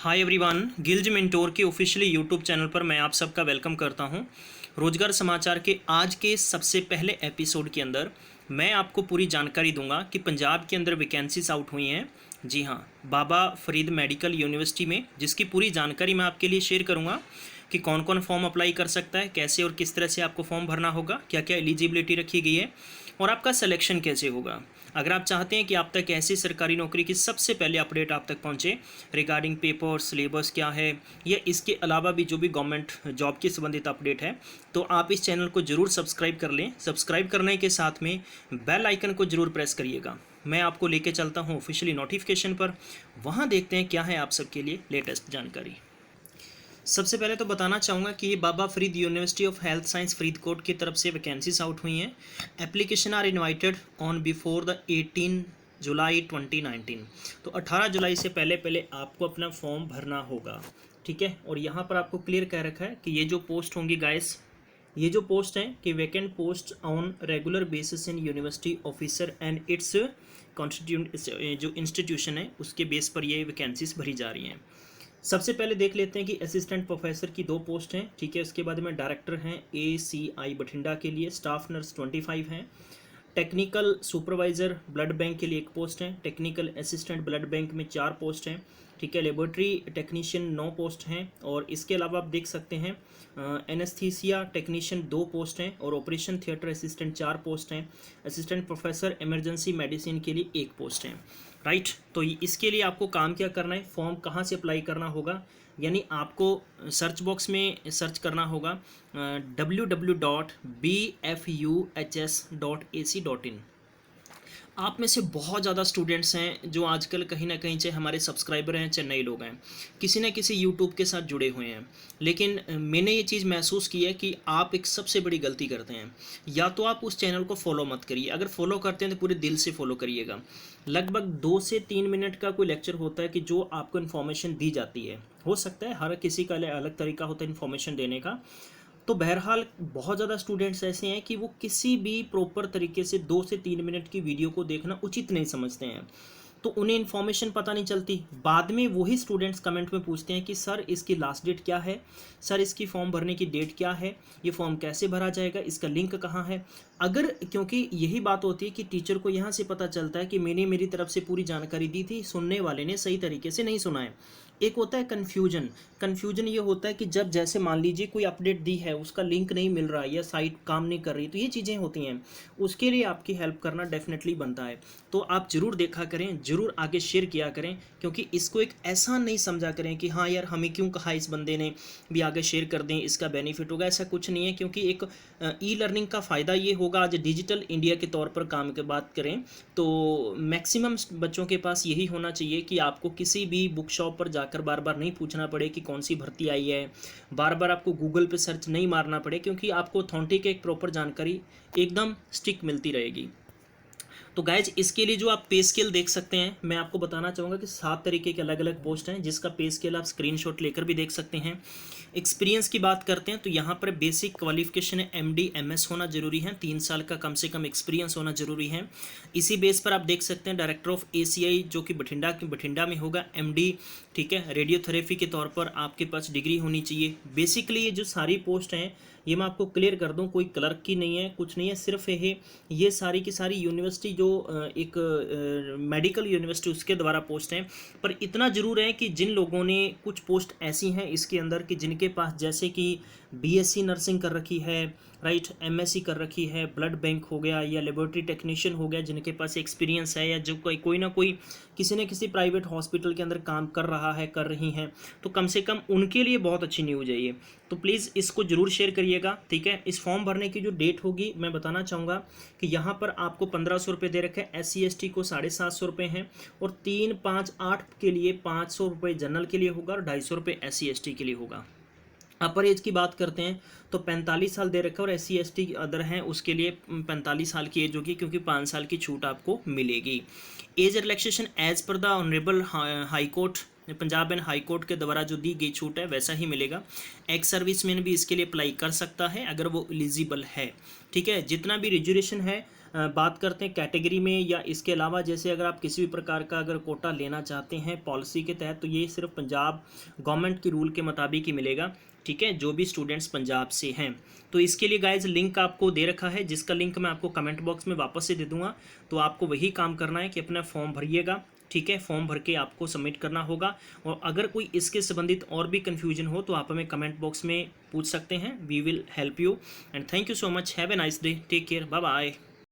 Hi everyone, गिल्ज mentor के officially YouTube channel पर मैं आप सबका वेलकम करता हूं। रोजगार समाचार के आज के सबसे पहले एपिसोड के अंदर मैं आपको पूरी जानकारी दूंगा कि पंजाब के अंदर वैकेंसीज आउट हुई हैं। जी हाँ, बाबा फरीद मेडिकल यूनिवर्सिटी में, जिसकी पूरी जानकारी मैं आपके लिए शेयर करूंगा कि कौन कौन फॉर्म अप्लाई कर सकता है, कैसे और किस तरह से आपको फॉर्म भरना होगा, क्या क्या एलिजिबिलिटी रखी गई है और आपका सिलेक्शन कैसे होगा। अगर आप चाहते हैं कि आप तक ऐसी सरकारी नौकरी की सबसे पहले अपडेट आप तक पहुंचे रिगार्डिंग पेपर सिलेबस क्या है या इसके अलावा भी जो भी गवर्नमेंट जॉब के संबंधित अपडेट है, तो आप इस चैनल को जरूर सब्सक्राइब कर लें। सब्सक्राइब करने के साथ में बेल आइकन को जरूर प्रेस करिएगा। मैं आपको लेके चलता हूँ ऑफिशियली नोटिफिकेशन पर, वहाँ देखते हैं क्या है आप सबके लिए लेटेस्ट जानकारी। सबसे पहले तो बताना चाहूँगा कि ये Baba Farid university of health science Faridkot की तरफ से वैकेंसीज आउट हुई हैं। Application are invited on before the 18 July 2019। तो 18 जुलाई से पहले पहले आपको अपना फॉर्म भरना होगा, ठीक है। और यहाँ पर आपको क्लियर कह रखा है कि ये जो पोस्ट होंगी गाइस, ये जो पोस्ट हैं कि vacant post on regular basis in university officer and it's constitute, जो इंस्टीट्यूशन है उसके बेस पर ये वैकेंसीज भरी जा रही हैं। सबसे पहले देख लेते हैं कि असिस्टेंट प्रोफेसर की 2 पोस्ट हैं, ठीक है। उसके बाद में डायरेक्टर हैं ACI बठिंडा के लिए, स्टाफ नर्स 25 हैं। टेक्निकल सुपरवाइज़र ब्लड बैंक के लिए 1 पोस्ट है। टेक्निकल असिस्टेंट ब्लड बैंक में 4 पोस्ट हैं, ठीक है। लेबोरेटरी टेक्नीशियन 9 पोस्ट हैं। और इसके अलावा आप देख सकते हैं एनेस्थीसिया टेक्नीशियन 2 पोस्ट हैं और ऑपरेशन थिएटर असिस्टेंट 4 पोस्ट हैं। असिस्टेंट प्रोफेसर इमरजेंसी मेडिसिन के लिए 1 पोस्ट हैं, राइट। तो इसके लिए आपको काम क्या करना है, फॉर्म कहाँ से अप्लाई करना होगा, यानी आपको सर्च बॉक्स में सर्च करना होगा www.bfuhs.ac.in। आप में से बहुत ज़्यादा स्टूडेंट्स हैं जो आजकल कहीं ना कहीं चाहे हमारे सब्सक्राइबर हैं चाहे नए लोग हैं, किसी न किसी यूट्यूब के साथ जुड़े हुए हैं। लेकिन मैंने ये चीज़ महसूस की है कि आप एक सबसे बड़ी गलती करते हैं। या तो आप उस चैनल को फॉलो मत करिए, अगर फॉलो करते हैं तो पूरे दिल से फॉलो करिएगा। लगभग 2 से 3 मिनट का कोई लेक्चर होता है कि जो आपको इन्फॉर्मेशन दी जाती है। हो सकता है हर किसी का अलग तरीका होता है इन्फॉर्मेशन देने का। तो बहरहाल बहुत ज़्यादा स्टूडेंट्स ऐसे हैं कि वो किसी भी प्रॉपर तरीके से 2 से 3 मिनट की वीडियो को देखना उचित नहीं समझते हैं, तो उन्हें इन्फॉर्मेशन पता नहीं चलती। बाद में वही स्टूडेंट्स कमेंट में पूछते हैं कि सर इसकी लास्ट डेट क्या है, सर इसकी फॉर्म भरने की डेट क्या है, ये फॉर्म कैसे भरा जाएगा, इसका लिंक कहाँ है। अगर क्योंकि यही बात होती है कि टीचर को यहाँ से पता चलता है कि मैंने मेरी तरफ से पूरी जानकारी दी थी, सुनने वाले ने सही तरीके से नहीं सुना है। एक होता है कन्फ्यूजन ये होता है कि जब जैसे मान लीजिए कोई अपडेट दी है, उसका लिंक नहीं मिल रहा है या साइट काम नहीं कर रही, तो ये चीज़ें होती हैं। उसके लिए आपकी हेल्प करना डेफिनेटली बनता है। तो आप ज़रूर देखा करें, ज़रूर आगे शेयर किया करें, क्योंकि इसको एक ऐसा नहीं समझा करें कि हाँ यार हमें क्यों कहा इस बंदे ने भी आगे शेयर कर दें, इसका बेनिफिट होगा। ऐसा कुछ नहीं है, क्योंकि एक ई लर्निंग का फ़ायदा ये होगा। आज डिजिटल इंडिया के तौर पर काम की बात करें तो मैक्सिमम बच्चों के पास यही होना चाहिए कि आपको किसी भी बुक शॉप पर जाकर बार बार नहीं पूछना पड़े कि कौन सी भर्ती आई है, बार बार आपको गूगल पे सर्च नहीं मारना पड़े, क्योंकि आपको ऑथेंटिक एक प्रॉपर जानकारी एकदम स्टिक मिलती रहेगी। तो गाइज इसके लिए जो आप पे स्केल देख सकते हैं, मैं आपको बताना चाहूँगा कि 7 तरीके के अलग अलग पोस्ट हैं, जिसका पे स्केल आप स्क्रीनशॉट लेकर भी देख सकते हैं। एक्सपीरियंस की बात करते हैं तो यहाँ पर बेसिक क्वालिफिकेशन है MD MS होना जरूरी है, 3 साल का कम से कम एक्सपीरियंस होना जरूरी है। इसी बेस पर आप देख सकते हैं डायरेक्टर ऑफ ACI जो कि बठिंडा में होगा, MD, ठीक है। रेडियोथेरेपी के तौर पर आपके पास डिग्री होनी चाहिए। बेसिकली ये जो सारी पोस्ट हैं ये मैं आपको क्लियर कर दूं, कोई क्लर्क की नहीं है, कुछ नहीं है, सिर्फ ये सारी की सारी यूनिवर्सिटी जो एक मेडिकल यूनिवर्सिटी उसके द्वारा पोस्ट हैं। पर इतना ज़रूर है कि जिन लोगों ने कुछ पोस्ट ऐसी हैं इसके अंदर कि जिनके पास जैसे कि BSc नर्सिंग कर रखी है, राइट, MSc कर रखी है, ब्लड बैंक हो गया या लेबोरेटरी टेक्नीशियन हो गया, जिनके पास एक्सपीरियंस है या जो कोई ना कोई किसी न किसी प्राइवेट हॉस्पिटल के अंदर काम कर रहा है, कर रही हैं, तो कम से कम उनके लिए बहुत अच्छी न्यूज़ है ये। तो प्लीज़ इसको ज़रूर शेयर करिएगा, ठीक है। इस फॉर्म भरने की जो डेट होगी मैं बताना चाहूँगा कि यहाँ पर आपको 1500 रुपये दे रखे हैं, SC ST को 750 रुपये हैं और 3, 5, 8 के लिए 500 रुपये जनरल के लिए होगा और 250 रुपये SC ST के लिए होगा। अपर एज की बात करते हैं तो 45 साल दे रखा है और SC ST अदर हैं उसके लिए 45 साल की एज होगी, क्योंकि 5 साल की छूट आपको मिलेगी। Age relaxation age per the honourable high court Punjab and high court के द्वारा जो दी गई छूट है वैसा ही मिलेगा। एक्स सर्विसमैन भी इसके लिए अप्लाई कर सकता है अगर वो एलिजिबल है, ठीक है। जितना भी रिजर्वेशन है बात करते हैं कैटेगरी में या इसके अलावा, जैसे अगर आप किसी भी प्रकार का अगर कोटा लेना चाहते हैं पॉलिसी के तहत, तो ये सिर्फ पंजाब गवर्नमेंट के रूल के मुताबिक ही मिलेगा, ठीक है, जो भी स्टूडेंट्स पंजाब से हैं। तो इसके लिए गाइज लिंक आपको दे रखा है, जिसका लिंक मैं आपको कमेंट बॉक्स में वापस से दे दूंगा। तो आपको वही काम करना है कि अपना फॉर्म भरिएगा, ठीक है, फॉर्म भर के आपको सबमिट करना होगा। और अगर कोई इसके संबंधित और भी कन्फ्यूजन हो तो आप हमें कमेंट बॉक्स में पूछ सकते हैं, we will help you. And thank you so much, have a nice day, take care, bye bye.